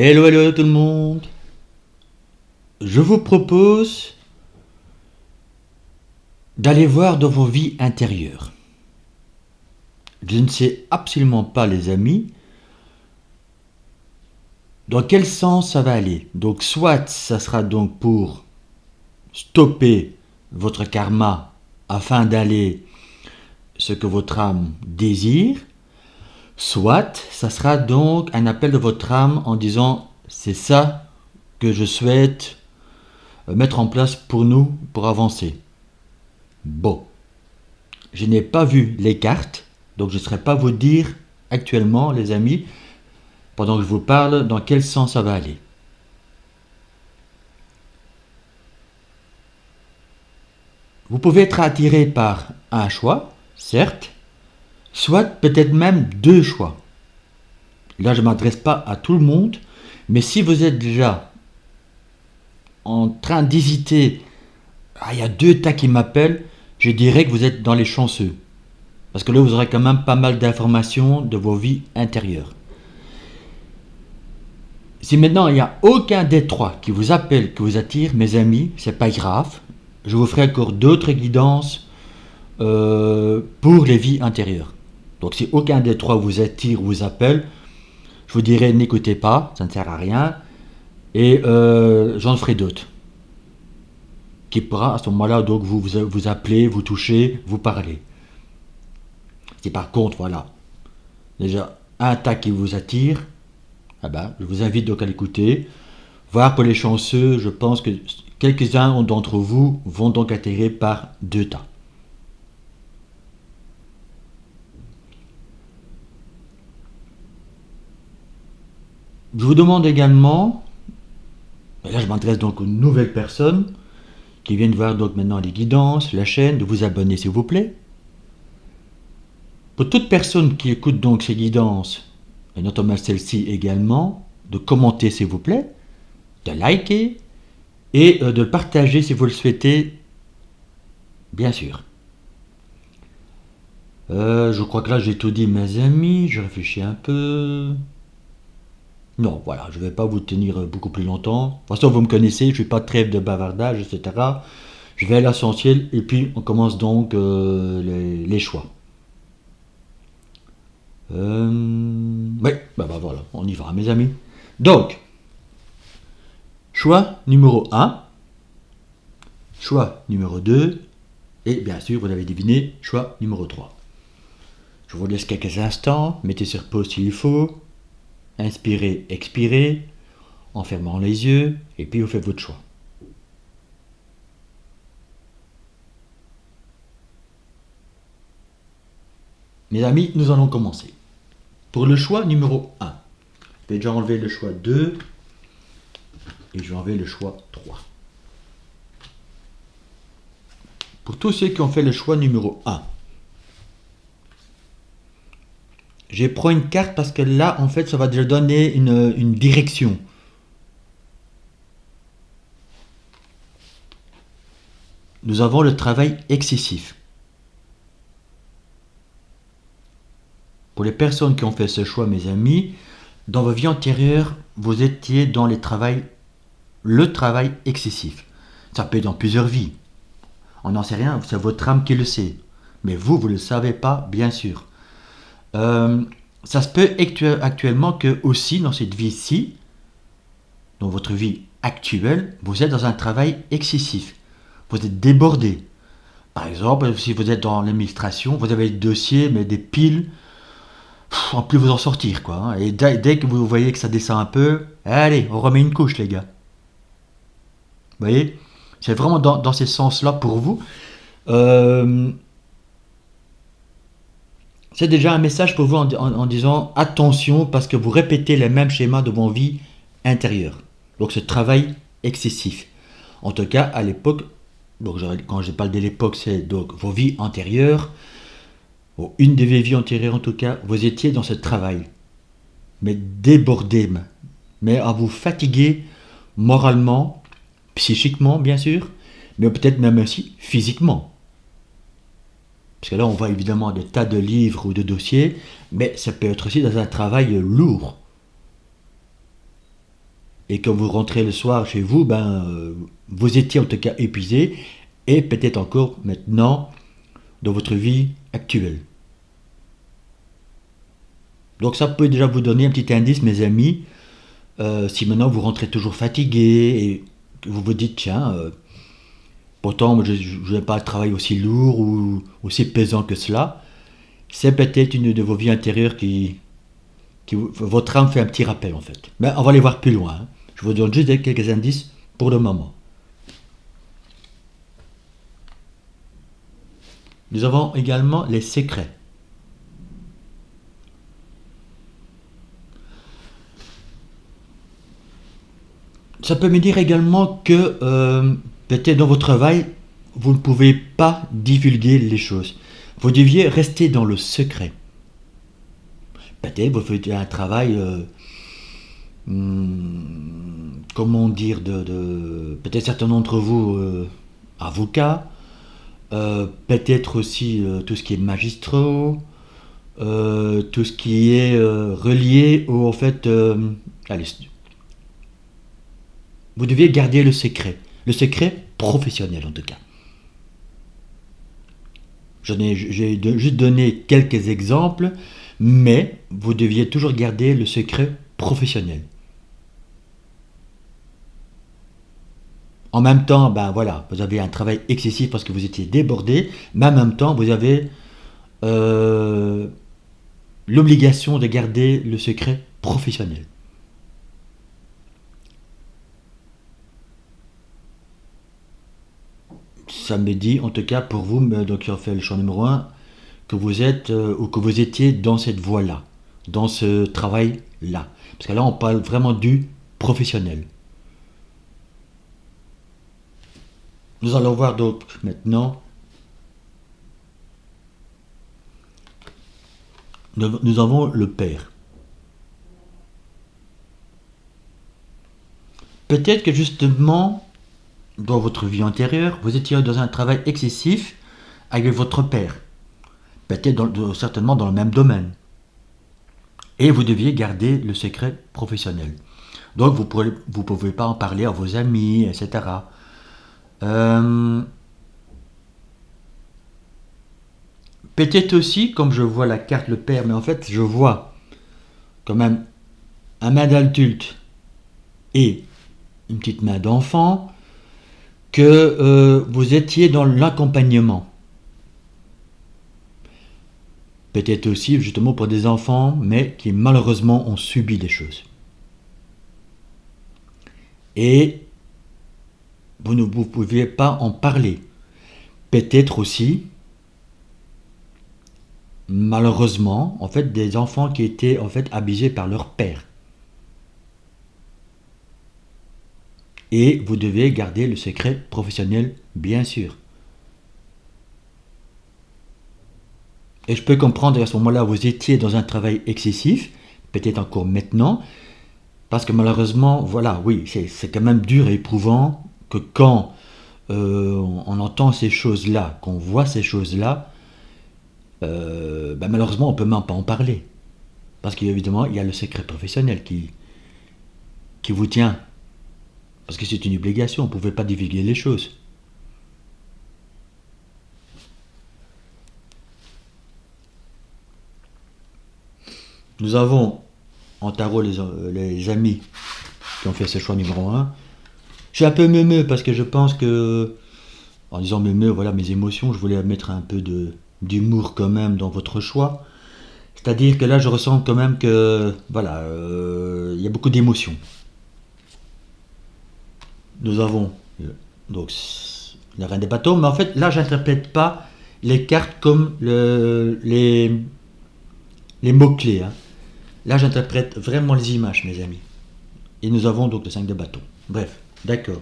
Hello, hello tout le monde. Je vous propose d'aller voir dans vos vies intérieures. Je ne sais absolument pas, les amis, dans quel sens ça va aller. Donc soit ça sera donc pour stopper votre karma afin d'aller ce que votre âme désire, soit ça sera donc un appel de votre âme en disant c'est ça que je souhaite mettre en place pour nous, pour avancer. Bon, je n'ai pas vu les cartes, donc je ne saurais pas vous dire actuellement, les amis, pendant que je vous parle, dans quel sens ça va aller. Vous pouvez être attiré par un choix, certes, soit peut-être même deux choix. Là, je ne m'adresse pas à tout le monde, mais si vous êtes déjà en train d'hésiter, il y a deux tas qui m'appellent, je dirais que vous êtes dans les chanceux. Parce que là, vous aurez quand même pas mal d'informations de vos vies intérieures. Si maintenant il n'y a aucun des trois qui vous appelle, qui vous attire, mes amis, c'est pas grave. Je vous ferai encore d'autres guidances pour les vies intérieures. Donc si aucun des trois vous attire ou vous appelle, je vous dirai n'écoutez pas, ça ne sert à rien. Et j'en ferai d'autres. Qui pourra à ce moment-là donc vous appeler, vous toucher, vous parler. Si par contre, voilà, déjà un tas qui vous attire, je vous invite donc à l'écouter. Voir pour les chanceux, je pense que quelques-uns d'entre vous vont donc atterrir par deux tas. Je vous demande également, et là je m'adresse donc aux nouvelles personnes qui viennent voir donc maintenant les guidances, la chaîne, de vous abonner s'il vous plaît. Pour toute personne qui écoute donc ces guidances, et notamment celle-ci également, de commenter s'il vous plaît, de liker et de le partager si vous le souhaitez, bien sûr. Je crois que là j'ai tout dit mes amis, je réfléchis un peu. Non, voilà, je ne vais pas vous tenir beaucoup plus longtemps. De toute façon, vous me connaissez, je ne suis pas trêve de bavardage, etc. Je vais à l'essentiel et puis on commence donc les choix. Oui, voilà, on y va mes amis. Donc, choix numéro 1, choix numéro 2, et bien sûr, vous l'avez deviné, choix numéro 3. Je vous laisse quelques instants, mettez sur pause s'il faut, inspirez, expirez, en fermant les yeux, et puis vous faites votre choix. Mes amis, nous allons commencer. Pour le choix numéro 1, je vais déjà enlever le choix 2, et je vais enlever le choix 3. Pour tous ceux qui ont fait le choix numéro 1, je prends une carte parce que là, en fait, ça va déjà donner une direction. Nous avons le travail excessif. Pour les personnes qui ont fait ce choix, mes amis, dans vos vies antérieures, vous étiez dans le travail excessif. Ça peut être dans plusieurs vies. On n'en sait rien, c'est votre âme qui le sait. Mais vous ne le savez pas, bien sûr. Ça se peut actuellement que aussi dans cette vie-ci, dans votre vie actuelle, vous êtes dans un travail excessif. Vous êtes débordé. Par exemple, si vous êtes dans l'administration, vous avez des dossiers, mais des piles, on ne peut vous en sortir, quoi. Et dès que vous voyez que ça descend un peu, allez, on remet une couche, les gars. Vous voyez, c'est vraiment dans ces sens-là pour vous. C'est déjà un message pour vous en disant attention parce que vous répétez les mêmes schémas de vos vies intérieures. Donc ce travail excessif. En tout cas, à l'époque, donc quand je parle de l'époque, c'est donc vos vies antérieures, ou une de vos vies antérieures en tout cas, vous étiez dans ce travail. Mais débordé, mais à vous fatiguer moralement, psychiquement bien sûr, mais peut-être même aussi physiquement. Parce que là, on voit évidemment des tas de livres ou de dossiers, mais ça peut être aussi dans un travail lourd. Et quand vous rentrez le soir chez vous, vous étiez en tout cas épuisé, et peut-être encore maintenant dans votre vie actuelle. Donc ça peut déjà vous donner un petit indice, mes amis, si maintenant vous rentrez toujours fatigué et que vous vous dites, tiens, pourtant moi, je n'ai pas un travail aussi lourd ou aussi pesant que cela, c'est peut-être une de vos vies intérieures votre âme fait un petit rappel en fait. Mais on va aller voir plus loin, hein. Je vous donne juste quelques indices pour le moment. Nous avons également les secrets. Ça peut me dire également que peut-être dans votre travail, vous ne pouvez pas divulguer les choses. Vous deviez rester dans le secret. Peut-être vous faites un travail, comment dire, peut-être certains d'entre vous, avocats, peut-être aussi tout ce qui est magistraux, tout ce qui est relié au en fait, allez, vous deviez garder le secret professionnel en tout cas. J'ai juste donné quelques exemples, mais vous deviez toujours garder le secret professionnel. En même temps, ben voilà, vous avez un travail excessif parce que vous étiez débordé, mais en même temps, vous avez euh, l'obligation de garder le secret professionnel. Ça me dit, en tout cas pour vous, donc qui ont fait le choix numéro un, que vous êtes ou que vous étiez dans cette voie-là, dans ce travail-là. Parce que là, on parle vraiment du professionnel. Nous allons voir donc maintenant, nous avons le père. Peut-être que justement, dans votre vie antérieure, vous étiez dans un travail excessif avec votre père. Peut-être certainement dans le même domaine. Et vous deviez garder le secret professionnel. Donc vous ne pouvez pas en parler à vos amis, etc. Euh, Peut-être aussi, comme je vois la carte le père, mais en fait je vois quand même un main d'adulte et une petite main d'enfant, que vous étiez dans l'accompagnement. Peut-être aussi justement pour des enfants, mais qui malheureusement ont subi des choses. Et vous ne vous pouviez pas en parler. Peut-être aussi, malheureusement, en fait, des enfants qui étaient en fait abusés par leur père. Et vous devez garder le secret professionnel, bien sûr. Et je peux comprendre qu'à ce moment-là, vous étiez dans un travail excessif, peut-être encore maintenant, parce que malheureusement, voilà, oui, c'est quand même dur et éprouvant que quand on entend ces choses-là, qu'on voit ces choses-là, malheureusement, on ne peut même pas en parler. Parce qu'évidemment, il y a le secret professionnel qui vous tient. Parce que c'est une obligation, on ne pouvait pas divulguer les choses. Nous avons en tarot les amis qui ont fait ce choix numéro un. Je suis un peu meumeux parce que je pense que, en disant meumeux, voilà mes émotions, je voulais mettre un peu d'humour quand même dans votre choix. C'est-à-dire que là, je ressens quand même que, voilà, il y a beaucoup d'émotions. Nous avons donc la reine des bateaux, mais en fait, là, j'interprète pas les cartes comme les mots-clés, hein. Là, j'interprète vraiment les images, mes amis. Et nous avons donc le 5 de bâton. Bref, d'accord.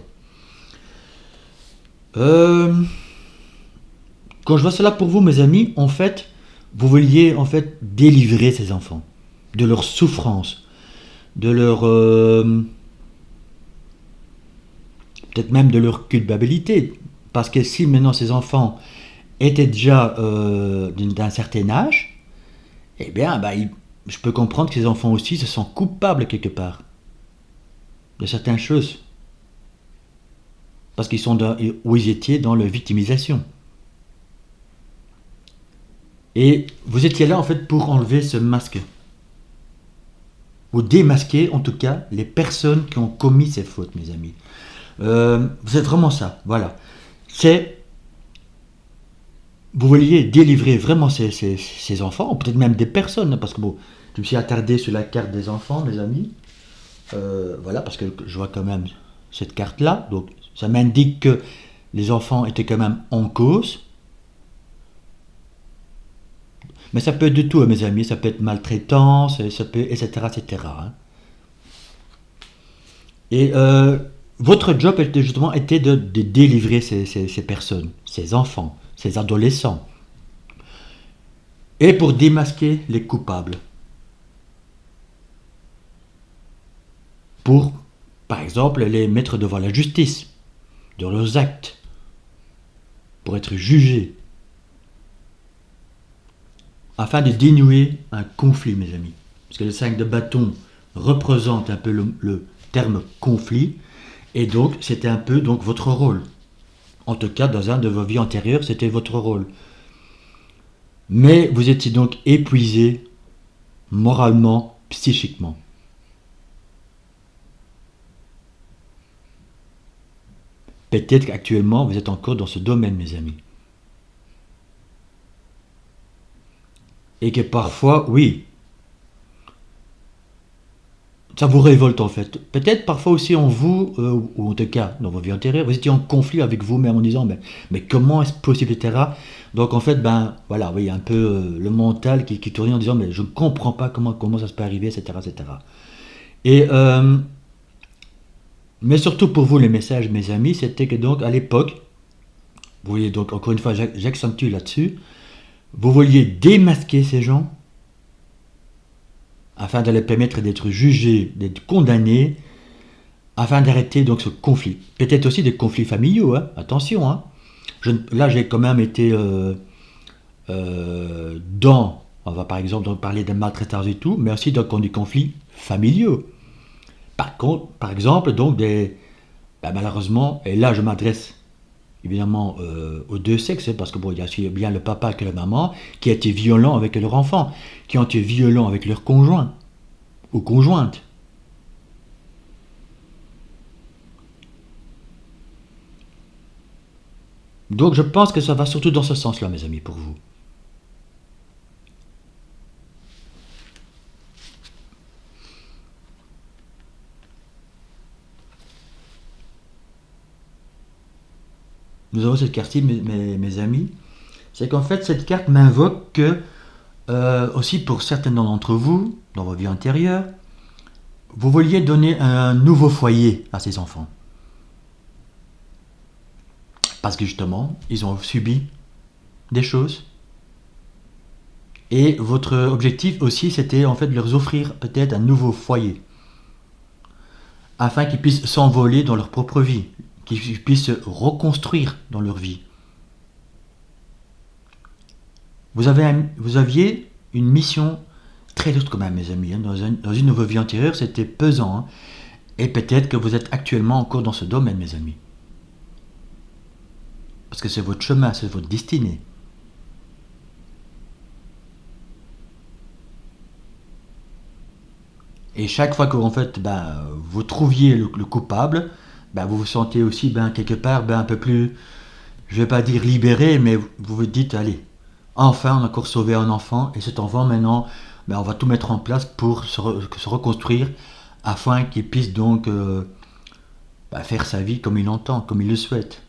Euh, Quand je vois cela pour vous, mes amis, en fait, vous vouliez en fait délivrer ces enfants de leur souffrance, de leur peut-être même de leur culpabilité, parce que si maintenant ces enfants étaient déjà d'un certain âge, eh bien, je peux comprendre que ces enfants aussi se sentent coupables quelque part. de certaines choses. Parce qu'ils sont où ils étaient dans la victimisation. Et vous étiez là en fait pour enlever ce masque. Ou démasquer en tout cas les personnes qui ont commis ces fautes, mes amis. Vous êtes vraiment ça, voilà. C'est, vous vouliez délivrer vraiment ces enfants, ou peut-être même des personnes, parce que bon, je me suis attardé sur la carte des enfants, mes amis. Voilà, parce que je vois quand même cette carte-là, donc ça m'indique que les enfants étaient quand même en cause. Mais ça peut être de tout, hein, mes amis, ça peut être maltraitance, ça peut, etc., etc. Hein. Et votre job était justement était de délivrer ces personnes, ces enfants, ces adolescents, et pour démasquer les coupables. Pour, par exemple, les mettre devant la justice de leurs actes, pour être jugés, afin de dénouer un conflit, mes amis. Parce que le 5 de bâton représente un peu le terme conflit, et donc c'était un peu donc votre rôle. En tout cas, dans un de vos vies antérieures, c'était votre rôle. Mais vous étiez donc épuisé moralement, psychiquement. Peut-être qu'actuellement, vous êtes encore dans ce domaine, mes amis. Et que parfois, oui, ça vous révolte en fait. Peut-être parfois aussi en vous, ou en tout cas dans vos vies antérieures, vous étiez en conflit avec vous-même en disant mais comment est-ce possible, etc. Donc en fait, ben voilà, oui, un peu le mental qui tournait en disant mais je ne comprends pas comment ça se peut arriver, etc. etc. Et, mais surtout pour vous, les messages, mes amis, c'était que donc à l'époque, vous voyez donc encore une fois, j'accentue là-dessus, vous vouliez démasquer ces gens afin de les permettre d'être jugés, d'être condamnés, afin d'arrêter donc ce conflit. Peut-être aussi des conflits familiaux, hein, attention. Hein. Là, j'ai quand même été on va par exemple donc parler de maltraitance et tout, mais aussi dans des conflits familiaux. Par exemple, donc malheureusement, et là je m'adresse évidemment aux deux sexes, parce que bon, il y a aussi bien le papa que la maman qui ont été violents avec leur enfant, qui ont été violents avec leur conjoint ou conjointe. Donc je pense que ça va surtout dans ce sens-là, mes amis, pour vous. Nous avons cette carte-ci, mes amis. C'est qu'en fait, cette carte m'invoque que, aussi pour certains d'entre vous, dans vos vies antérieures, vous vouliez donner un nouveau foyer à ces enfants. Parce que justement, ils ont subi des choses. Et votre objectif aussi, c'était en fait de leur offrir peut-être un nouveau foyer. Afin qu'ils puissent s'envoler dans leur propre vie. Qu'ils puissent se reconstruire dans leur vie. Vous aviez une mission très lourde quand même, mes amis. Hein. Dans une de vos vies antérieures, c'était pesant. Hein. Et peut-être que vous êtes actuellement encore dans ce domaine, mes amis. Parce que c'est votre chemin, c'est votre destinée. Et chaque fois que en fait, vous trouviez le coupable, vous vous sentez aussi quelque part un peu plus, je ne vais pas dire libéré, mais vous vous dites, allez, enfin on a encore sauvé un enfant, et cet enfant maintenant, on va tout mettre en place pour se reconstruire, afin qu'il puisse donc faire sa vie comme il entend, comme il le souhaite.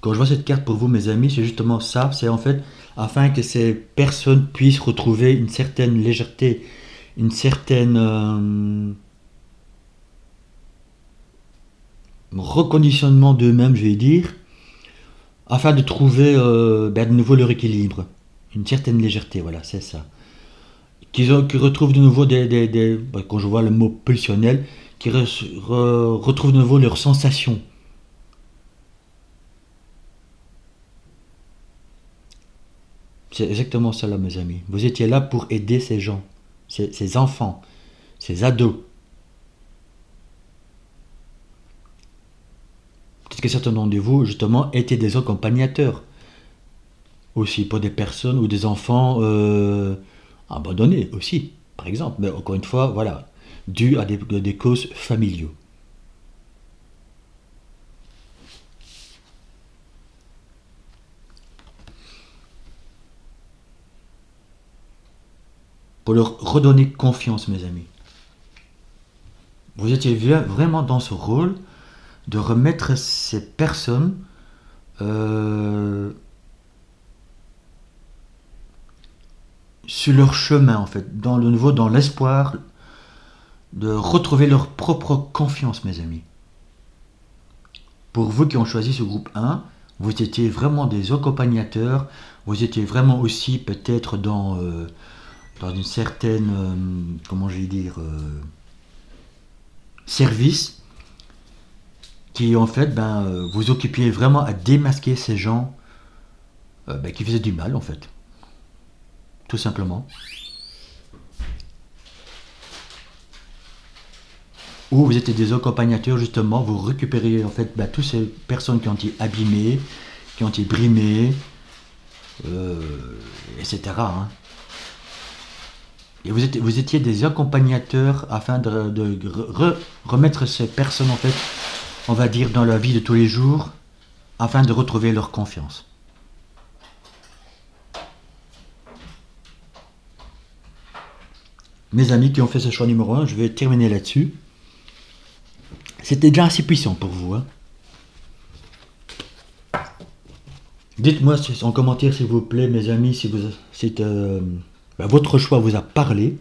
Quand je vois cette carte pour vous, mes amis, c'est justement ça. C'est en fait afin que ces personnes puissent retrouver une certaine légèreté, une certaine reconditionnement d'eux-mêmes, je vais dire, afin de trouver de nouveau leur équilibre, une certaine légèreté, voilà, c'est ça. Qu'ils retrouvent de nouveau quand je vois le mot pulsionnel, qu'ils retrouvent de nouveau leurs sensations. C'est exactement ça là, mes amis. Vous étiez là pour aider ces gens, ces enfants, ces ados. Peut-être que certains d'entre vous, justement, étaient des accompagnateurs aussi pour des personnes ou des enfants abandonnés aussi, par exemple. Mais encore une fois, voilà, dû à des causes familiaux. Pour leur redonner confiance, mes amis. Vous étiez vraiment dans ce rôle de remettre ces personnes euh, sur leur chemin, en fait, dans le nouveau, dans l'espoir de retrouver leur propre confiance, mes amis. Pour vous qui ont choisi ce groupe 1, vous étiez vraiment des accompagnateurs, vous étiez vraiment aussi peut-être dans une certaine, comment je vais dire, service qui en fait vous occupiez vraiment à démasquer ces gens qui faisaient du mal en fait, tout simplement. Ou vous étiez des accompagnateurs justement, vous récupériez en fait toutes ces personnes qui ont été abîmées, qui ont été brimées, euh, etc. hein. Et vous étiez des accompagnateurs afin de remettre ces personnes en fait, on va dire, dans la vie de tous les jours, afin de retrouver leur confiance. Mes amis qui ont fait ce choix numéro 1, je vais terminer là-dessus. C'était déjà assez puissant pour vous. Hein. Dites-moi en commentaire s'il vous plaît, mes amis, si votre choix vous a parlé.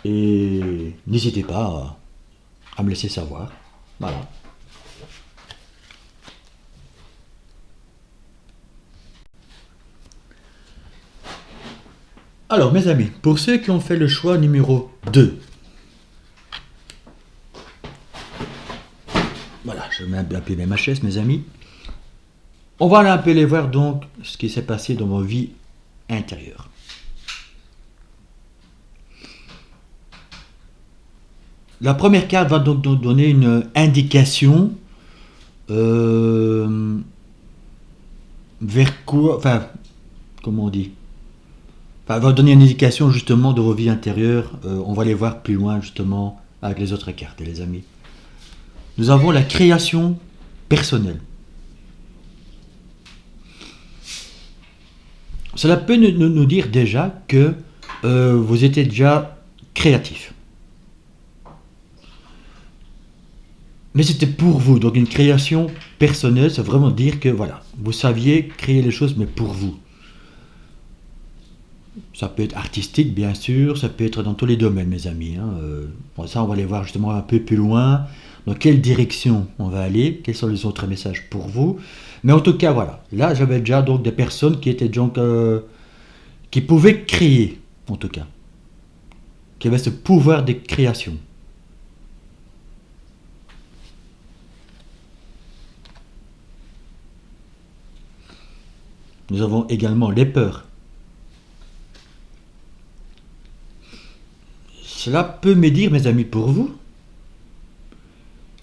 Et n'hésitez pas à me laisser savoir. Voilà. Alors mes amis, pour ceux qui ont fait le choix numéro 2, voilà, je mets un peu ma chaise mes amis, on va un peu aller voir donc ce qui s'est passé dans vos vies intérieures. La première carte va donc nous donner une indication vers quoi, enfin, comment on dit, enfin, va donner une indication justement de vos vies intérieures. On va les voir plus loin justement avec les autres cartes, les amis. Nous avons la création personnelle. Cela peut nous dire déjà que vous étiez déjà créatif. Mais c'était pour vous, donc une création personnelle, c'est vraiment dire que voilà, vous saviez créer les choses, mais pour vous. Ça peut être artistique, bien sûr, ça peut être dans tous les domaines, mes amis. Hein. Ça, on va aller voir justement un peu plus loin, dans quelle direction on va aller, quels sont les autres messages pour vous. Mais en tout cas, voilà, là, j'avais déjà donc des personnes qui étaient donc qui pouvaient créer, en tout cas, qui avaient ce pouvoir de création. Nous avons également les peurs. Cela peut me dire, mes amis, pour vous,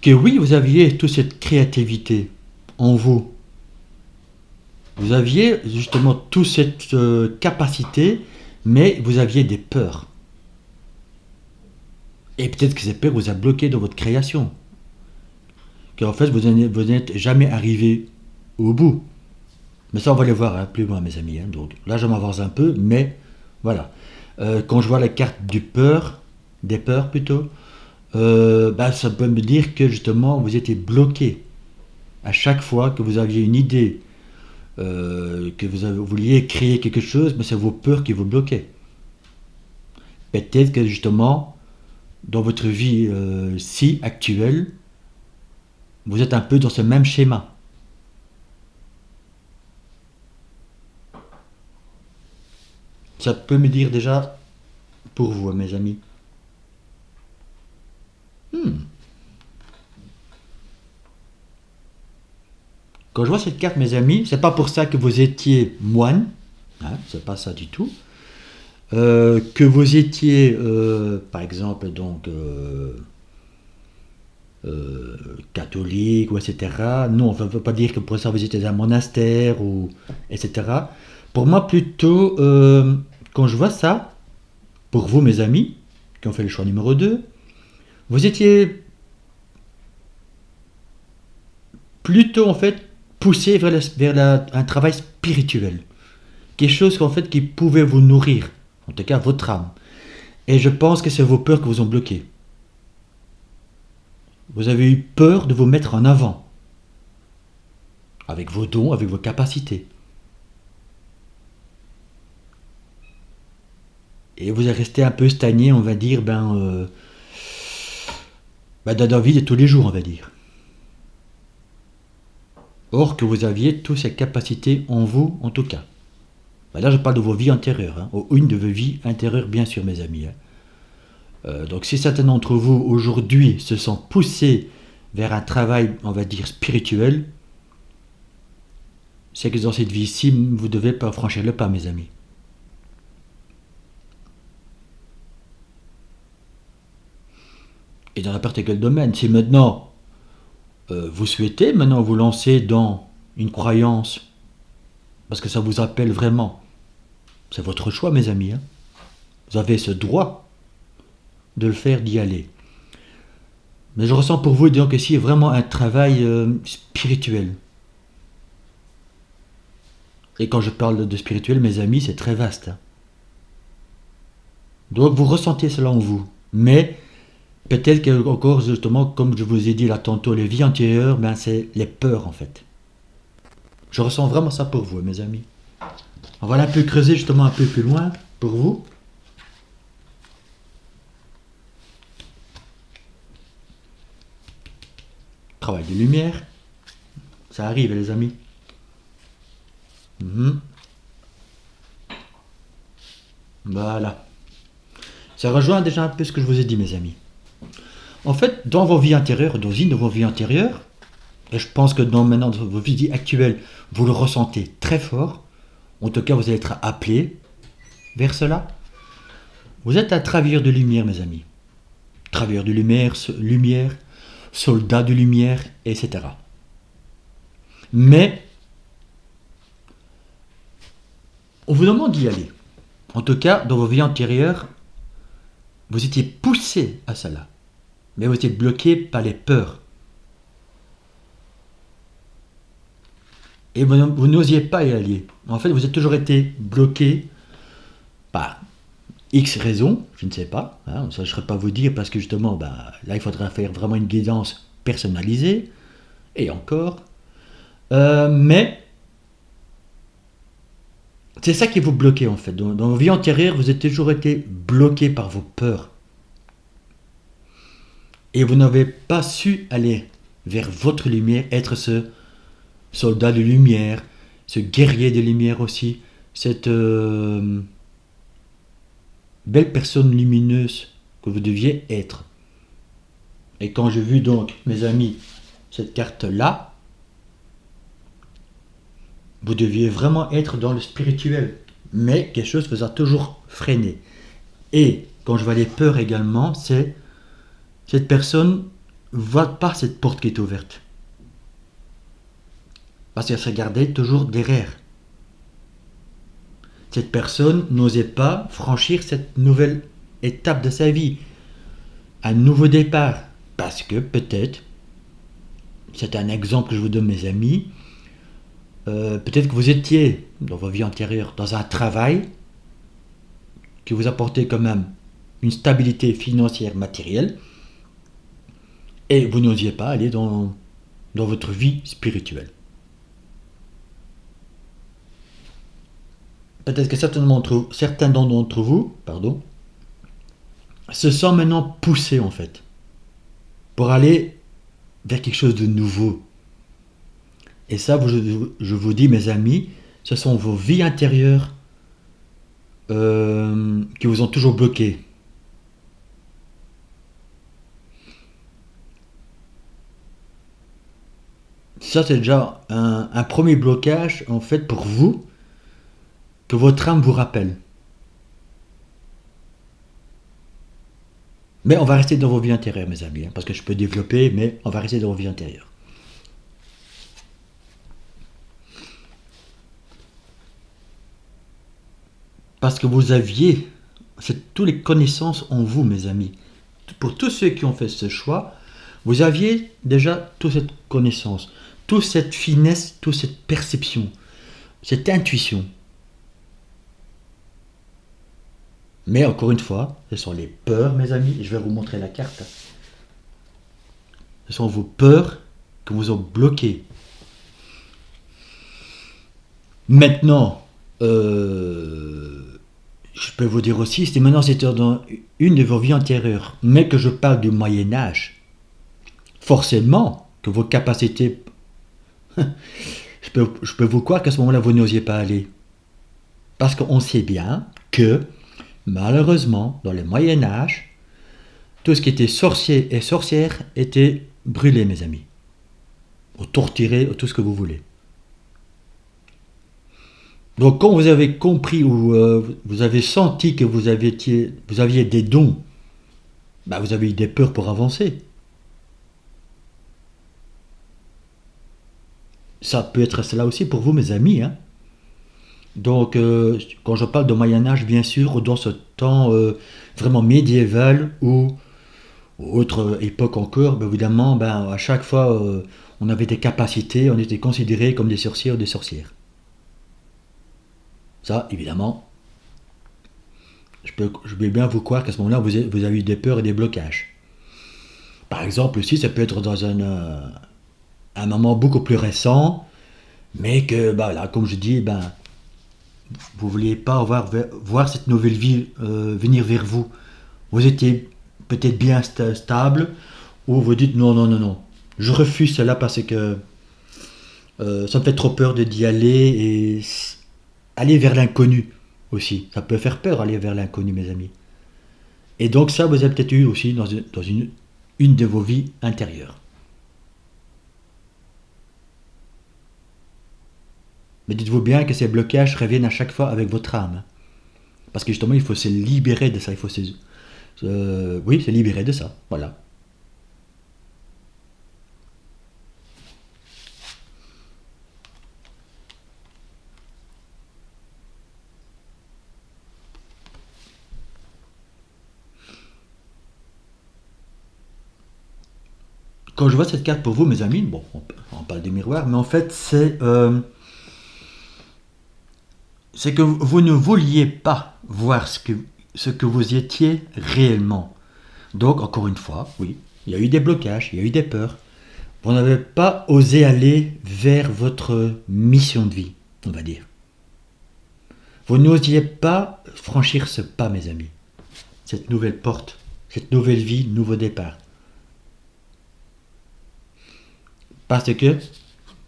que oui, vous aviez toute cette créativité en vous. Vous aviez justement toute cette capacité, mais vous aviez des peurs. Et peut-être que ces peurs vous a bloqué dans votre création. Qu'en fait, vous n'êtes jamais arrivé au bout. Mais ça, on va les voir plus loin, mes amis. Hein. Donc là, je m'avance un peu, mais voilà. Quand je vois la carte des peurs plutôt, ça peut me dire que justement, vous étiez bloqué à chaque fois que vous aviez une idée, que vous vouliez créer quelque chose, mais c'est vos peurs qui vous bloquaient. Peut-être que justement, dans votre vie si actuelle, vous êtes un peu dans ce même schéma. Ça peut me dire déjà pour vous, mes amis. Quand je vois cette carte, mes amis, c'est pas pour ça que vous étiez moine, Hein, c'est pas ça du tout. Que vous étiez, par exemple, donc catholique ou etc. Non, on ne veut pas dire que pour ça vous étiez dans un monastère ou etc. Pour moi, plutôt, quand je vois ça, pour vous, mes amis, qui ont fait le choix numéro 2, vous étiez plutôt en fait poussé un travail spirituel. Quelque chose qu'en fait qui pouvait vous nourrir, en tout cas votre âme. Et je pense que c'est vos peurs qui vous ont bloqué. Vous avez eu peur de vous mettre en avant, avec vos dons, avec vos capacités. Et vous êtes resté un peu stagné, on va dire, dans la vie de tous les jours, on va dire. Or que vous aviez toutes ces capacités en vous, en tout cas. Là, je parle de vos vies antérieures, hein, ou une de vos vies intérieures, bien sûr, mes amis. Hein. Donc, si certains d'entre vous, aujourd'hui, se sont poussés vers un travail, on va dire, spirituel, c'est que dans cette vie-ci, vous devez pas franchir le pas, mes amis. Et dans n'importe quel domaine, si maintenant vous souhaitez maintenant vous lancer dans une croyance, parce que ça vous appelle vraiment, c'est votre choix, mes amis. Hein. Vous avez ce droit de le faire, d'y aller. Mais je ressens pour vous donc ici vraiment un travail spirituel. Et quand je parle de spirituel, mes amis, c'est très vaste. Hein. Donc vous ressentez cela en vous. Mais peut-être que encore justement, comme je vous ai dit là tantôt, les vies antérieures, c'est les peurs en fait. Je ressens vraiment ça pour vous, mes amis. On va un peu creuser justement un peu plus loin pour vous. Travail de lumière. Ça arrive, les amis. Voilà. Ça rejoint déjà un peu ce que je vous ai dit, mes amis. En fait, dans vos vies antérieures, dans une de vos vies antérieures, et je pense que maintenant dans vos vies actuelles, vous le ressentez très fort, en tout cas vous allez être appelé vers cela. Vous êtes un travailleur de lumière, mes amis. Travailleur de lumière, soldat de lumière, etc. Mais, on vous demande d'y aller. En tout cas, dans vos vies antérieures, vous étiez poussé à cela. Mais vous étiez bloqué par les peurs. Et vous n'osiez pas y aller. En fait, vous avez toujours été bloqué par X raisons, je ne sais pas. Hein, ça, je ne saurais pas vous dire parce que justement, là, il faudrait faire vraiment une guidance personnalisée. Et encore. Mais c'est ça qui vous bloquait en fait. Dans vos vies antérieures, vous avez toujours été bloqué par vos peurs. Et vous n'avez pas su aller vers votre lumière, être ce soldat de lumière, ce guerrier de lumière aussi, cette belle personne lumineuse que vous deviez être. Et quand j'ai vu donc, mes amis, cette carte-là, vous deviez vraiment être dans le spirituel. Mais quelque chose vous a toujours freiné. Et quand je vois les peurs également, c'est cette personne voit pas cette porte qui est ouverte. Parce qu'elle se regardait toujours derrière. Cette personne n'osait pas franchir cette nouvelle étape de sa vie. Un nouveau départ. Parce que peut-être, c'est un exemple que je vous donne mes amis, peut-être que vous étiez dans vos vies antérieures dans un travail qui vous apportait quand même une stabilité financière matérielle et vous n'osiez pas aller dans votre vie spirituelle. Peut-être que certains d'entre vous, se sentent maintenant poussés en fait pour aller vers quelque chose de nouveau. Et ça, je vous dis, mes amis, ce sont vos vies intérieures qui vous ont toujours bloqué. Ça, c'est déjà un premier blocage, en fait, pour vous, que votre âme vous rappelle. Mais on va rester dans vos vies intérieures, mes amis, hein, parce que je peux développer, mais on va rester dans vos vies intérieures. Parce que vous aviez toutes les connaissances en vous, mes amis. Pour tous ceux qui ont fait ce choix, vous aviez déjà toute cette connaissance, toute cette finesse, toute cette perception, cette intuition. Mais encore une fois, ce sont les peurs, mes amis, et je vais vous montrer la carte. Ce sont vos peurs qui vous ont bloqué. Maintenant, je peux vous dire aussi, si maintenant c'était dans une de vos vies antérieures, mais que je parle du Moyen-Âge, forcément que vos capacités, je peux vous croire qu'à ce moment-là, vous n'osiez pas aller. Parce qu'on sait bien que, malheureusement, dans le Moyen-Âge, tout ce qui était sorcier et sorcière était brûlé, mes amis. Ou torturé, ou tout ce que vous voulez. Donc quand vous avez compris ou vous avez senti que vous aviez des dons, bah, vous avez eu des peurs pour avancer. Ça peut être cela aussi pour vous, mes amis, hein. Donc, quand je parle de Moyen-Âge, bien sûr, ou dans ce temps vraiment médiéval ou autre époque encore, ben, évidemment, ben, à chaque fois, on avait des capacités, on était considérés comme des sorciers ou des sorcières. Ça, évidemment, je peux bien vous croire qu'à ce moment-là, vous avez eu des peurs et des blocages. Par exemple, aussi, ça peut être dans un moment beaucoup plus récent, mais que, bah, là, comme je dis, ben, vous ne vouliez pas voir cette nouvelle vie venir vers vous. Vous étiez peut-être bien stable, ou vous dites non, non, non, non, je refuse cela parce que ça me fait trop peur d'y aller et aller vers l'inconnu aussi. Ça peut faire peur aller vers l'inconnu, mes amis. Et donc ça, vous avez peut-être eu aussi dans une de vos vies intérieures. Mais dites-vous bien que ces blocages reviennent à chaque fois avec votre âme. Parce que justement, il faut se libérer de ça. Il faut se libérer de ça. Voilà. Quand je vois cette carte pour vous, mes amis, bon, on parle des miroirs, mais en fait, c'est que vous ne vouliez pas voir ce que vous étiez réellement. Donc, encore une fois, oui, il y a eu des blocages, il y a eu des peurs. Vous n'avez pas osé aller vers votre mission de vie, on va dire. Vous n'osiez pas franchir ce pas, mes amis. Cette nouvelle porte, cette nouvelle vie, nouveau départ. Parce que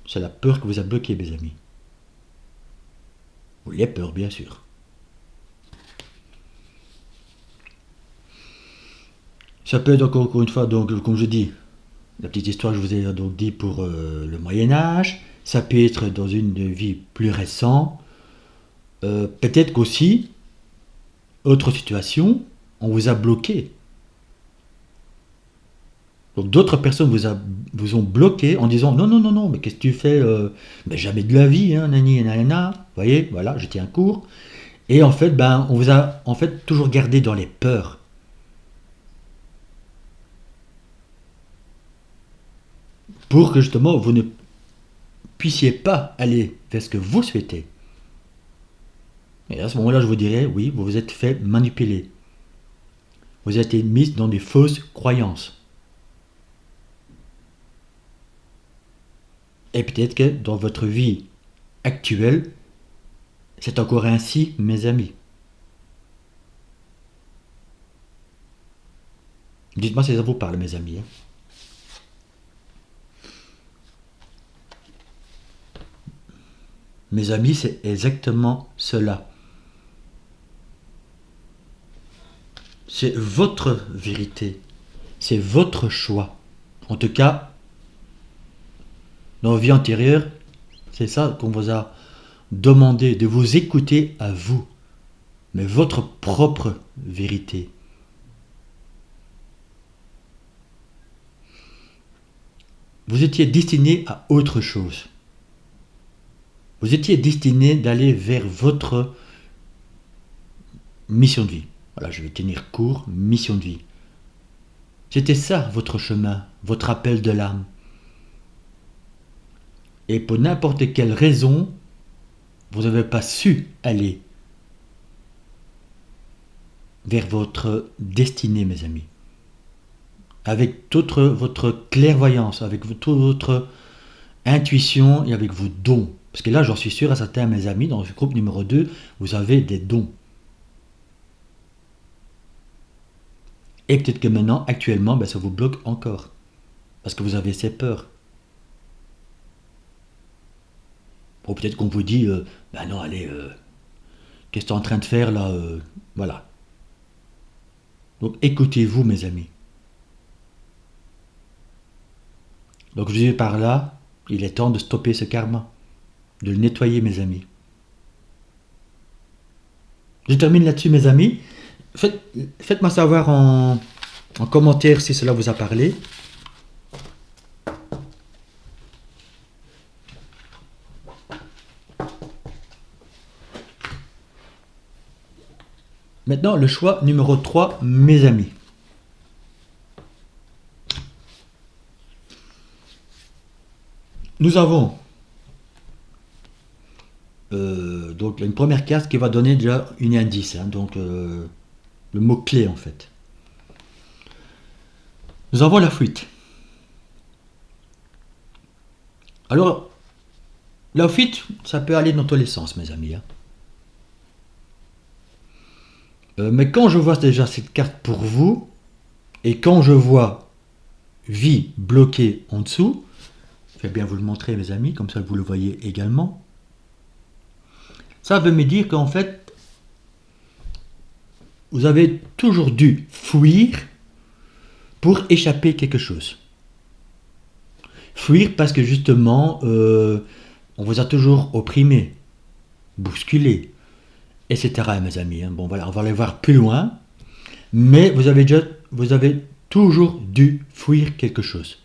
c'est la peur que vous a bloqué, mes amis. Ou les peurs, bien sûr. Ça peut être encore une fois, donc, comme je dis, la petite histoire que je vous ai donc dit pour le Moyen-Âge. Ça peut être dans une vie plus récente. Peut-être qu'aussi, autre situation, on vous a bloqué. Donc d'autres personnes vous ont bloqué en disant non, non, non, non, mais qu'est-ce que tu fais mais jamais de la vie, hein, nani, nanana. Vous voyez, voilà, je tiens un cours. Et en fait, ben, on vous a en fait toujours gardé dans les peurs. Pour que justement vous ne puissiez pas aller vers ce que vous souhaitez. Et à ce moment-là, je vous dirais, oui, vous vous êtes fait manipuler. Vous êtes mis dans des fausses croyances. Et peut-être que dans votre vie actuelle, c'est encore ainsi, mes amis. Dites-moi si ça vous parle, mes amis. Mes amis, c'est exactement cela. C'est votre vérité. C'est votre choix. En tout cas, dans vos vies antérieures, c'est ça qu'on vous a demander de vous écouter à vous, mais votre propre vérité. Vous étiez destiné à autre chose. Vous étiez destiné d'aller vers votre mission de vie. Voilà, je vais tenir court, mission de vie. C'était ça votre chemin, votre appel de l'âme. Et pour n'importe quelle raison, vous n'avez pas su aller vers votre destinée, mes amis. Avec toute votre clairvoyance, avec toute votre intuition et avec vos dons. Parce que là, j'en suis sûr à certains, mes amis, dans le groupe numéro 2, vous avez des dons. Et peut-être que maintenant, actuellement, ça vous bloque encore. Parce que vous avez ces peurs. Ou peut-être qu'on vous dit, non, allez, qu'est-ce que tu es en train de faire là voilà. Donc écoutez-vous, mes amis. Donc je disais par là, il est temps de stopper ce karma. De le nettoyer, mes amis. Je termine là-dessus, mes amis. Faites-moi savoir en commentaire si cela vous a parlé. Maintenant, le choix numéro 3, mes amis. Nous avons donc une première carte qui va donner déjà une indice, donc le mot-clé en fait. Nous avons la fuite. Alors, la fuite, ça peut aller dans tous les sens, mes amis. Mais quand je vois déjà cette carte pour vous, et quand je vois vie bloquée en dessous, je vais bien vous le montrer, mes amis, comme ça vous le voyez également. Ça veut me dire qu'en fait, vous avez toujours dû fuir pour échapper quelque chose. Fuir parce que justement, on vous a toujours opprimé, bousculé, etc. mes amis. Bon voilà, on va aller voir plus loin. Mais vous avez toujours dû fuir quelque chose.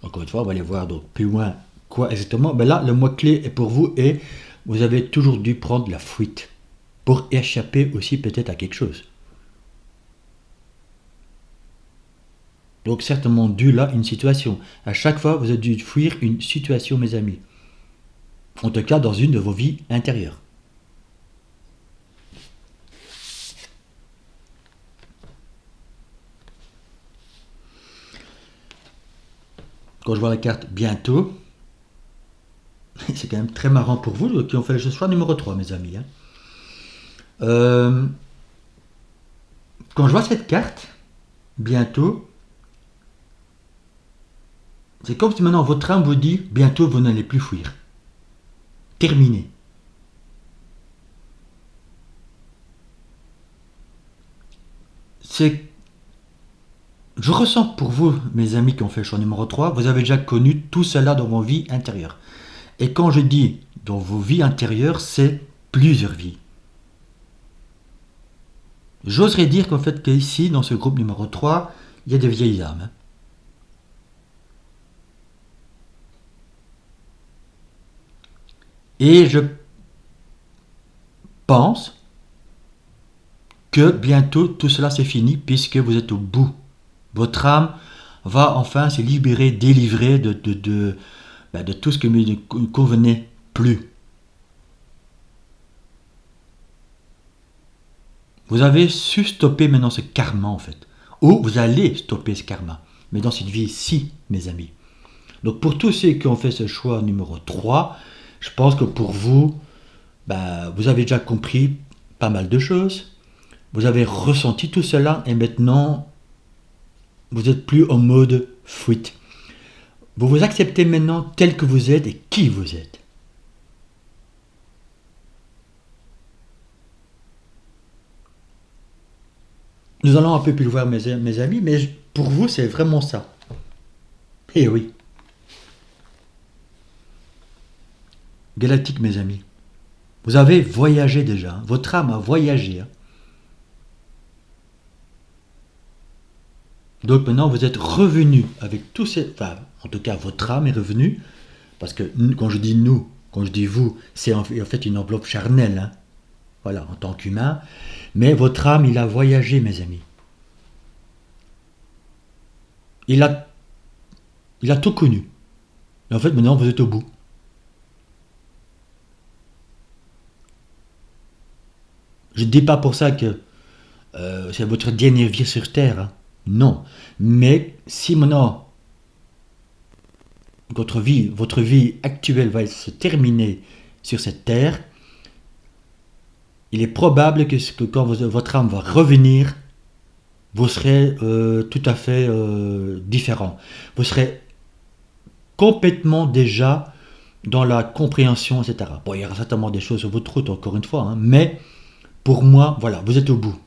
Encore une fois, on va aller voir donc plus loin quoi exactement. Là, le mot-clé est pour vous et vous avez toujours dû prendre la fuite pour échapper aussi peut-être à quelque chose. Donc certainement dû là une situation. À chaque fois, vous avez dû fuir une situation, mes amis. En tout cas, dans une de vos vies intérieures. Quand je vois la carte bientôt, c'est quand même très marrant pour vous qui ont fait le choix numéro 3, mes amis. Quand je vois cette carte, bientôt, c'est comme si maintenant votre âme vous dit, bientôt vous n'allez plus fuir. Terminé. Je ressens pour vous, mes amis qui ont fait le choix numéro 3, vous avez déjà connu tout cela dans vos vies intérieures. Et quand je dis dans vos vies intérieures, c'est plusieurs vies. J'oserais dire qu'en fait, qu'ici, dans ce groupe numéro 3, il y a des vieilles âmes. Et je pense que bientôt tout cela c'est fini puisque vous êtes au bout. Votre âme va enfin se libérer, délivrer de tout ce qui ne convenait plus. Vous avez su stopper maintenant ce karma en fait. Ou vous allez stopper ce karma. Mais dans cette vie-ci, mes amis. Donc pour tous ceux qui ont fait ce choix numéro 3, je pense que pour vous, vous avez déjà compris pas mal de choses. Vous avez ressenti tout cela et maintenant, vous n'êtes plus en mode fuite. Vous vous acceptez maintenant tel que vous êtes et qui vous êtes. Nous allons un peu plus le voir, mes amis, mais pour vous, c'est vraiment ça. Eh oui. galactique, mes amis. Vous avez voyagé déjà, hein. Votre âme a voyagé, hein. Donc maintenant, vous êtes revenu avec tous ces... Enfin, en tout cas, votre âme est revenue, parce que quand je dis nous, quand je dis vous, c'est en fait une enveloppe charnelle, hein. Voilà, en tant qu'humain. Mais votre âme, il a voyagé, mes amis. Il a, il a tout connu. Et en fait, maintenant, vous êtes au bout. Je ne dis pas pour ça que c'est votre dernière vie sur Terre, hein. Non. Mais si maintenant votre vie actuelle va se terminer sur cette terre, il est probable que quand votre âme va revenir, vous serez tout à fait différent. Vous serez complètement déjà dans la compréhension, etc. Bon, il y aura certainement des choses sur votre route, encore une fois, hein, mais pour moi, voilà, vous êtes au bout.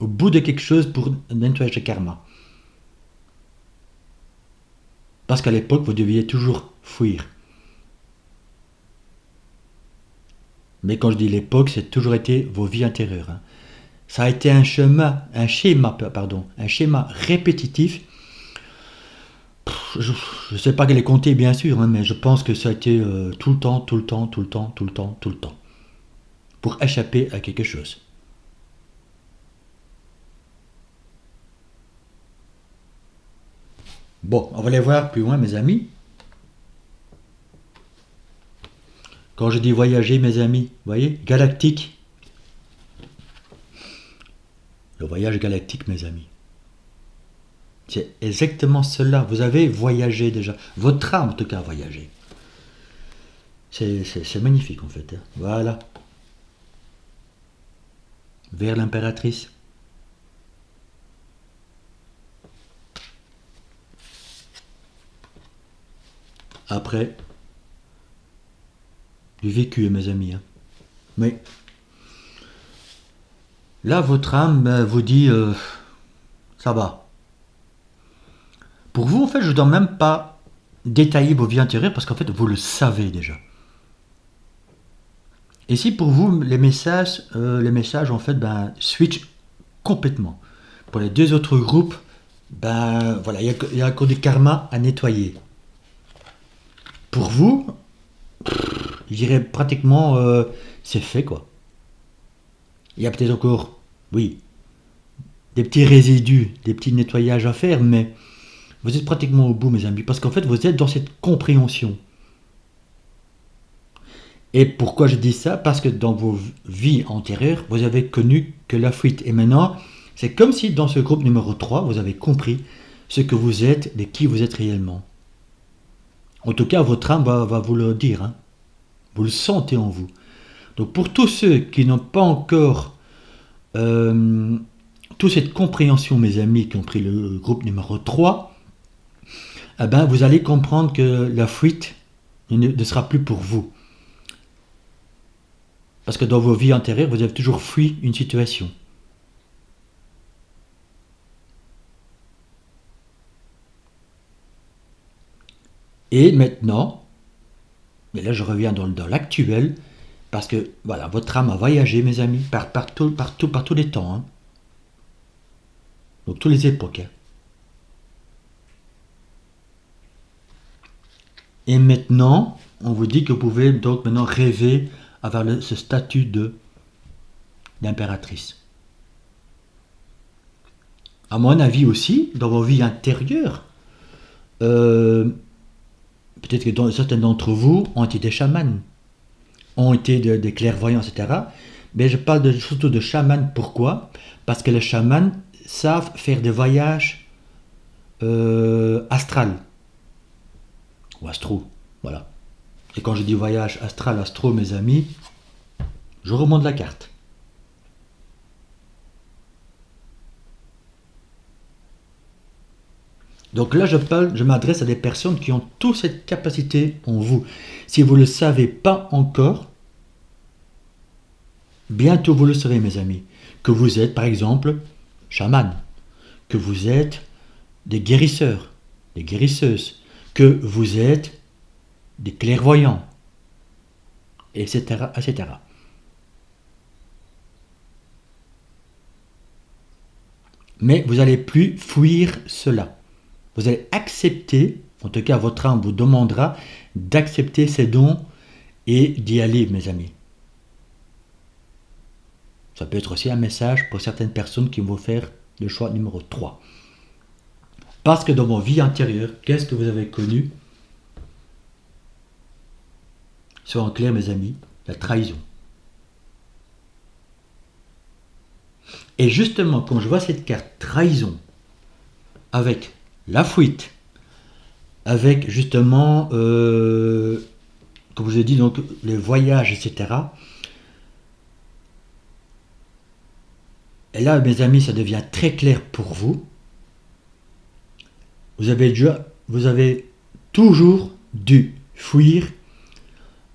Au bout de quelque chose pour nettoyer le karma. Parce qu'à l'époque, vous deviez toujours fuir. Mais quand je dis l'époque, c'est toujours été vos vies intérieures, hein. Ça a été un schéma répétitif. Je ne sais pas quel est compté, bien sûr, hein, mais je pense que ça a été tout le temps, tout le temps, tout le temps, tout le temps, tout le temps. Pour échapper à quelque chose. Bon, on va aller voir plus loin, mes amis. Quand je dis voyager, mes amis, vous voyez, galactique. Le voyage galactique, mes amis. C'est exactement cela. Vous avez voyagé déjà. Votre âme, en tout cas, a voyagé. C'est magnifique, en fait, hein. Voilà. Vers l'impératrice. Après, du vécu, mes amis, hein. Mais là, votre âme vous dit, ça va. Pour vous, en fait, je ne dois même pas détailler vos vies antérieures parce qu'en fait, vous le savez déjà. Et si pour vous, les messages en fait, switch complètement. Pour les deux autres groupes, voilà, il y a encore du karma à nettoyer. Pour vous, je dirais pratiquement, c'est fait, quoi. Il y a peut-être encore, oui, des petits résidus, des petits nettoyages à faire, mais vous êtes pratiquement au bout, mes amis, parce qu'en fait, vous êtes dans cette compréhension. Et pourquoi je dis ça? Parce que dans vos vies antérieures, vous avez connu que la fuite. Et maintenant, c'est comme si dans ce groupe numéro 3, vous avez compris ce que vous êtes, de qui vous êtes réellement. En tout cas, votre âme va vous le dire, hein. Vous le sentez en vous. Donc pour tous ceux qui n'ont pas encore toute cette compréhension, mes amis, qui ont pris le groupe numéro 3, vous allez comprendre que la fuite ne sera plus pour vous. Parce que dans vos vies antérieures, vous avez toujours fui une situation. Et maintenant, mais là je reviens dans l'actuel, parce que voilà, votre âme a voyagé, mes amis, par tous les temps, hein. Donc toutes les époques, hein. Et maintenant, on vous dit que vous pouvez donc maintenant rêver avoir ce statut d'impératrice. À mon avis aussi, dans vos vies intérieures, peut-être que certains d'entre vous ont été des chamans, ont été des clairvoyants, etc. Mais je parle surtout de chamans. Pourquoi? Parce que les chamans savent faire des voyages astral. Ou astro, voilà. Et quand je dis voyage astral, astro, mes amis, je remonte la carte. Donc là, je m'adresse à des personnes qui ont toute cette capacité en vous. Si vous ne le savez pas encore, bientôt vous le saurez, mes amis. Que vous êtes, par exemple, chaman. Que vous êtes des guérisseurs, des guérisseuses. Que vous êtes des clairvoyants, etc., etc. Mais vous n'allez plus fuir cela. Vous allez accepter, en tout cas votre âme vous demandera d'accepter ces dons et d'y aller, mes amis. Ça peut être aussi un message pour certaines personnes qui vont faire le choix numéro 3. Parce que dans vos vies antérieures, qu'est-ce que vous avez connu? Soyons clairs, mes amis, la trahison. Et justement, quand je vois cette carte trahison, avec la fuite, avec justement, comme je vous ai dit, donc, les voyages, etc. Et là, mes amis, ça devient très clair pour vous. Vous avez toujours dû fuir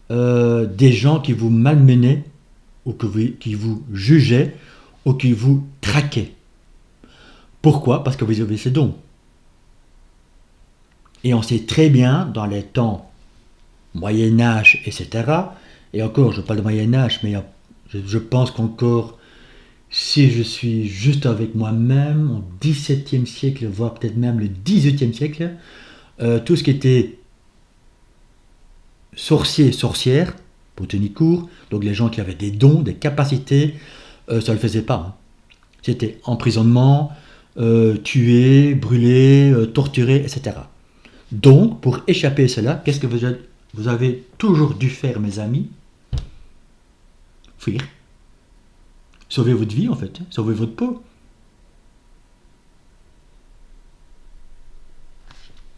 des gens qui vous malmenaient, ou qui vous jugeaient, ou qui vous traquaient. Pourquoi? Parce que vous avez ces dons. Et on sait très bien, dans les temps Moyen-Âge, etc., et encore, je parle de Moyen-Âge, mais je pense qu'encore, si je suis juste avec moi-même, au XVIIe siècle, voire peut-être même le XVIIIe siècle, tout ce qui était sorcier, sorcière, pour tenir court, donc les gens qui avaient des dons, des capacités, ça ne le faisait pas. Hein. C'était emprisonnement, tuer, brûler, torturer, etc. Donc, pour échapper à cela, qu'est-ce que vous avez toujours dû faire, mes amis? Fuir. Sauver votre vie, en fait. Sauver votre peau.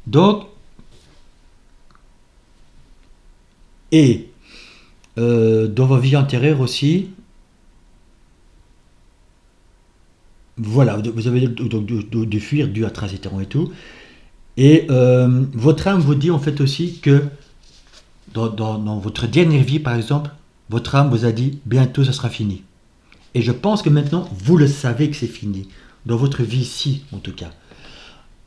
Donc, et dans vos vies antérieures aussi, voilà, vous avez donc dû fuir dû à trahison et tout. Et votre âme vous dit en fait aussi que dans votre dernière vie, par exemple, votre âme vous a dit bientôt ça sera fini. Et je pense que maintenant, vous le savez que c'est fini. Dans votre vie-ci, en tout cas.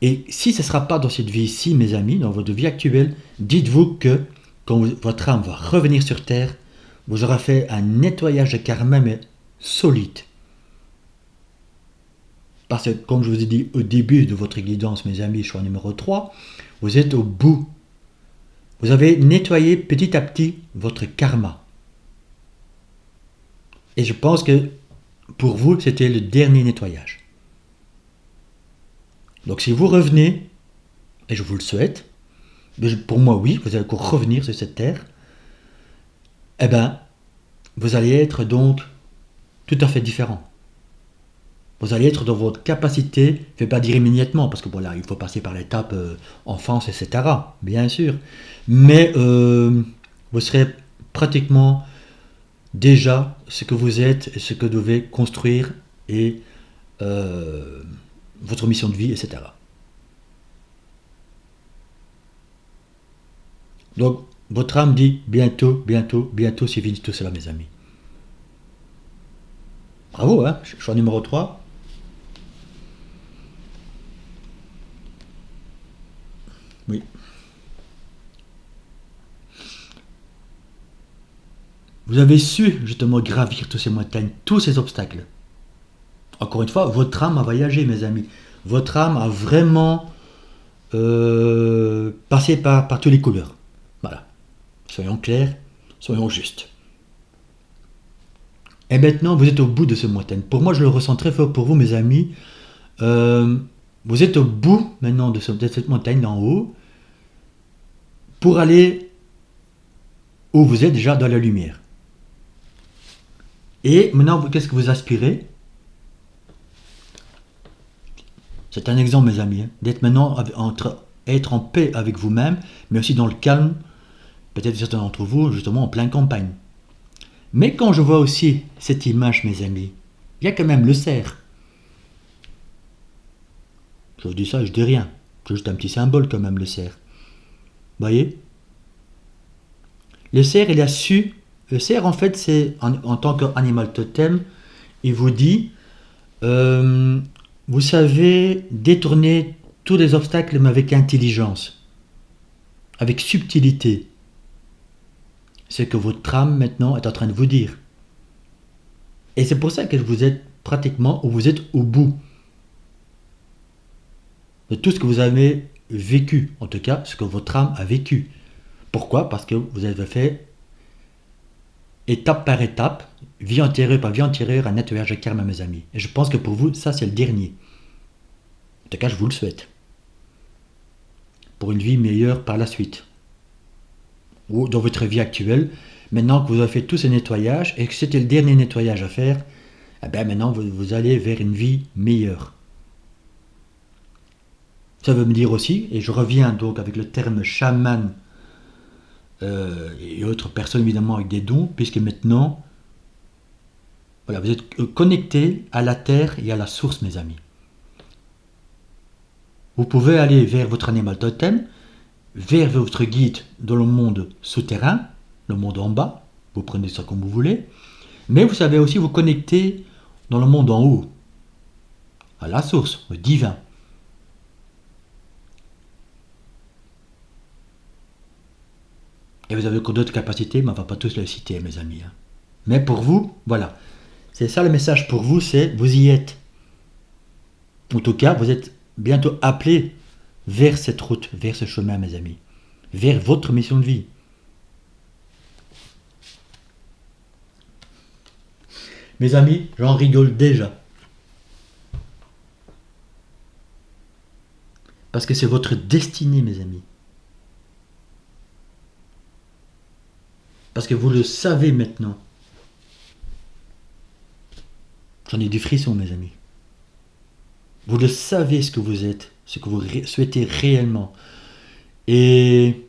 Et si ce ne sera pas dans cette vie-ci, mes amis, dans votre vie actuelle, dites-vous que quand votre âme va revenir sur Terre, vous aurez fait un nettoyage de karma, mais solide. Parce que, comme je vous ai dit au début de votre guidance, mes amis, choix numéro 3, vous êtes au bout. Vous avez nettoyé petit à petit votre karma. Et je pense que pour vous, c'était le dernier nettoyage. Donc si vous revenez, et je vous le souhaite, mais pour moi oui, vous allez encore revenir sur cette terre, eh bien, vous allez être donc tout à fait différent. Vous allez être dans votre capacité, je ne vais pas dire immédiatement, parce que voilà, il faut passer par l'étape enfance, etc. Bien sûr. Mais vous serez pratiquement déjà ce que vous êtes, et ce que vous devez construire, et votre mission de vie, etc. Donc, votre âme dit bientôt, bientôt, bientôt, c'est fini tout cela, mes amis. Bravo, hein, choix numéro 3. Oui. Vous avez su justement gravir toutes ces montagnes, tous ces obstacles. Encore une fois, votre âme a voyagé, mes amis. Votre âme a vraiment passé par toutes les couleurs. Voilà. Soyons clairs, soyons justes. Et maintenant, vous êtes au bout de ce montagne. Pour moi, je le ressens très fort pour vous, mes amis. Vous êtes au bout maintenant de cette montagne d'en haut pour aller où vous êtes déjà dans la lumière. Et maintenant, qu'est-ce que vous aspirez? C'est un exemple, mes amis, hein, d'être maintenant être en paix avec vous-même, mais aussi dans le calme, peut-être certains d'entre vous, justement, en pleine campagne. Mais quand je vois aussi cette image, mes amis, il y a quand même le cerf. Je vous dis ça, je dis rien. C'est juste un petit symbole quand même, le cerf. Vous voyez? Le cerf, il a su. Le cerf, en fait, c'est en tant qu'animal totem, il vous dit vous savez détourner tous les obstacles, mais avec intelligence, avec subtilité. ce que votre âme maintenant est en train de vous dire. Et c'est pour ça que vous êtes pratiquement, ou vous êtes au bout de tout ce que vous avez vécu, en tout cas ce que votre âme a vécu. Pourquoi? Parce que vous avez fait étape par étape, vie antérieure par vie antérieure, un nettoyage de karma, mes amis. Et je pense que pour vous, ça c'est le dernier. En tout cas, je vous le souhaite. Pour une vie meilleure par la suite. Ou dans votre vie actuelle, maintenant que vous avez fait tous ces nettoyages et que c'était le dernier nettoyage à faire, eh bien maintenant vous allez vers une vie meilleure. Ça veut me dire aussi, et je reviens donc avec le terme chaman et autres personnes évidemment avec des dons, puisque maintenant, voilà, vous êtes connectés à la terre et à la source, mes amis. Vous pouvez aller vers votre animal totem, vers votre guide dans le monde souterrain, le monde en bas, vous prenez ça comme vous voulez, mais vous savez aussi vous connecter dans le monde en haut, à la source, au divin. Et vous avez encore d'autres capacités, mais on ne va pas tous les citer, mes amis. Mais pour vous, voilà. C'est ça le message pour vous, c'est vous y êtes. En tout cas, vous êtes bientôt appelés vers cette route, vers ce chemin, mes amis. Vers votre mission de vie. Mes amis, j'en rigole déjà. Parce que c'est votre destinée, mes amis. Parce que vous le savez maintenant. J'en ai du frisson, mes amis. Vous le savez ce que vous êtes, ce que vous souhaitez réellement. Et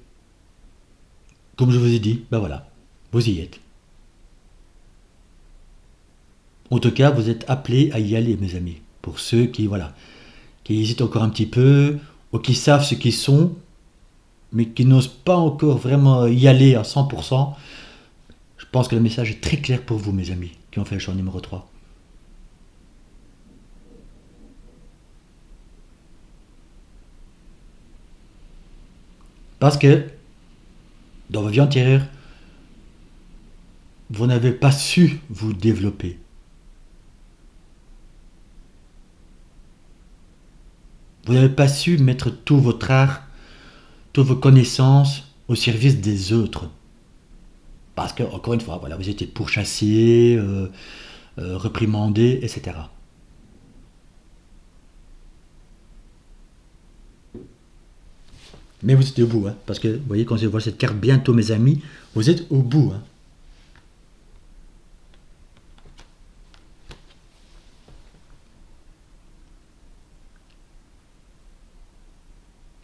comme je vous ai dit, ben voilà, vous y êtes. En tout cas, vous êtes appelés à y aller, mes amis. Pour ceux qui, voilà, qui hésitent encore un petit peu, ou qui savent ce qu'ils sont, mais qui n'osent pas encore vraiment y aller à 100%, je pense que le message est très clair pour vous, mes amis, qui ont fait le choix numéro 3. Parce que, dans vos vies antérieures, vous n'avez pas su vous développer. Vous n'avez pas su mettre tout votre art, toutes vos connaissances au service des autres. Parce que, encore une fois, voilà, vous étiez pourchassé, reprimandé, etc. Mais vous êtes au bout, hein, parce que, vous voyez, quand je vois cette carte bientôt, mes amis, vous êtes au bout. Hein.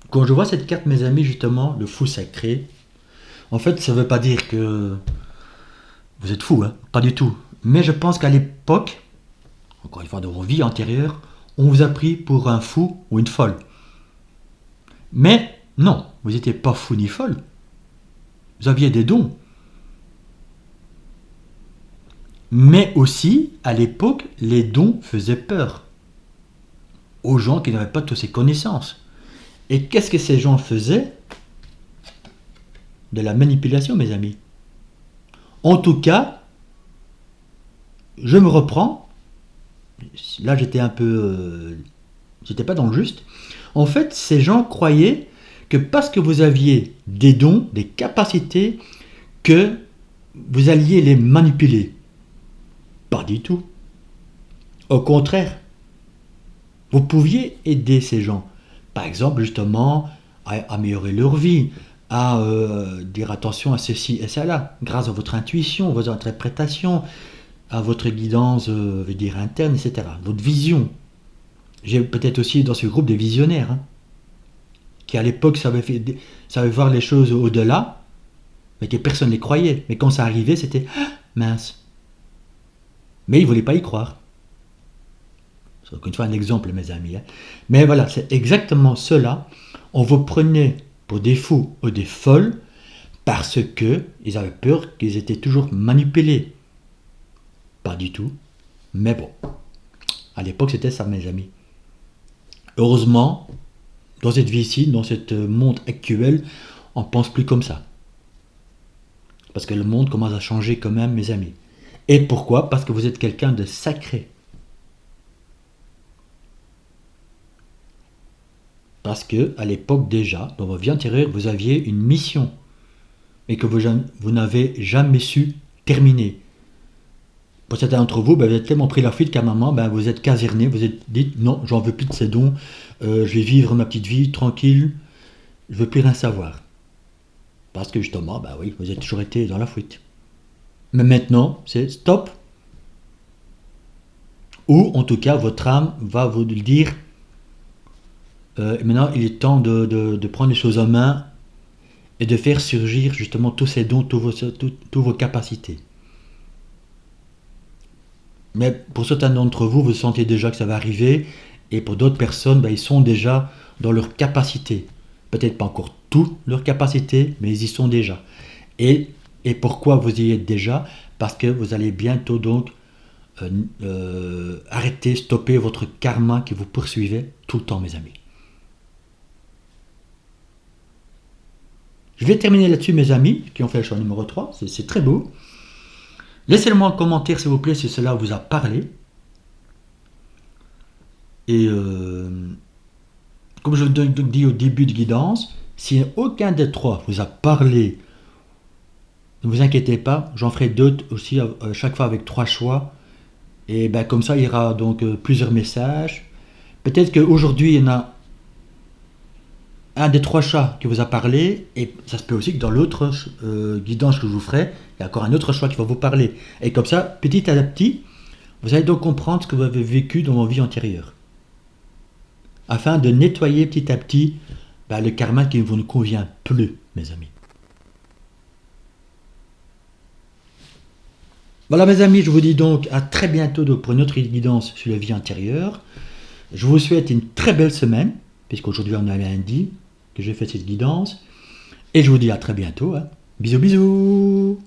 Quand je vois cette carte, mes amis, justement, le fou sacré, en fait, ça ne veut pas dire que vous êtes fou, hein, pas du tout. Mais je pense qu'à l'époque, encore une fois, dans vos vies antérieures, on vous a pris pour un fou ou une folle. Mais non, vous n'étiez pas fou ni folle. Vous aviez des dons. Mais aussi, à l'époque, les dons faisaient peur aux gens qui n'avaient pas toutes ces connaissances. Et qu'est-ce que ces gens faisaient? De la manipulation, mes amis. En tout cas, je me reprends. Là, j'étais un peu... j'étais pas dans le juste. En fait, ces gens croyaient que parce que vous aviez des dons, des capacités, que vous alliez les manipuler. Pas du tout. Au contraire, vous pouviez aider ces gens. Par exemple, justement, à améliorer leur vie, à dire attention à ceci et cela, grâce à votre intuition, vos interprétations, à votre guidance dire interne, etc. Votre vision. J'ai peut-être aussi dans ce groupe des visionnaires, hein, qui à l'époque savaient voir les choses au-delà, mais que personne ne les croyait. Mais quand ça arrivait, c'était mince. Mais ils ne voulaient pas y croire. C'est encore une fois un exemple, mes amis. Hein. Mais voilà, c'est exactement cela. On vous prenait pour des fous ou des folles parce qu'ils avaient peur qu'ils étaient toujours manipulés. Pas du tout. Mais bon, à l'époque, c'était ça, mes amis. Heureusement, dans cette vie-ci, dans ce monde actuel, on ne pense plus comme ça. Parce que le monde commence à changer quand même, mes amis. Et pourquoi? Parce que vous êtes quelqu'un de sacré. Parce que à l'époque déjà, dans votre vie antérieure, vous aviez une mission et que vous n'avez jamais su terminer. Pour certains d'entre vous, ben, vous avez tellement pris la fuite qu'à un moment, ben, vous êtes caserné, vous êtes dit non, j'en veux plus de ces dons, je vais vivre ma petite vie tranquille, je veux plus rien savoir. Parce que justement, ben oui, vous avez toujours été dans la fuite. Mais maintenant, c'est stop. Ou en tout cas, votre âme va vous le dire, maintenant il est temps de prendre les choses en main et de faire surgir justement tous ces dons, tous vos capacités. Mais pour certains d'entre vous, vous sentez déjà que ça va arriver, et pour d'autres personnes, ben, ils sont déjà dans leur capacité. Peut-être pas encore toutes leurs capacités, mais ils y sont déjà. Et, et pourquoi vous y êtes déjà? Parce que vous allez bientôt donc arrêter, stopper votre karma qui vous poursuivait tout le temps, mes amis. Je vais terminer là-dessus, mes amis, qui ont fait le choix numéro 3. C'est très beau. Laissez-moi un commentaire, s'il vous plaît, si cela vous a parlé. Et comme je vous dis au début de guidance, si aucun des trois vous a parlé, ne vous inquiétez pas, j'en ferai d'autres aussi chaque fois avec 3 choix. Et ben, comme ça, il y aura donc plusieurs messages. Peut-être qu'aujourd'hui, il y en a un des 3 chats qui vous a parlé, et ça se peut aussi que dans l'autre guidance que je vous ferai, il y a encore un autre choix qui va vous parler. Et comme ça, petit à petit, vous allez donc comprendre ce que vous avez vécu dans vos vies antérieures. Afin de nettoyer petit à petit le karma qui ne vous convient plus, mes amis. Voilà, mes amis, je vous dis donc à très bientôt pour une autre guidance sur la vie antérieure. Je vous souhaite une très belle semaine, puisqu'aujourd'hui on est lundi que j'ai fait cette guidance. Et je vous dis à très bientôt. Bisous, bisous.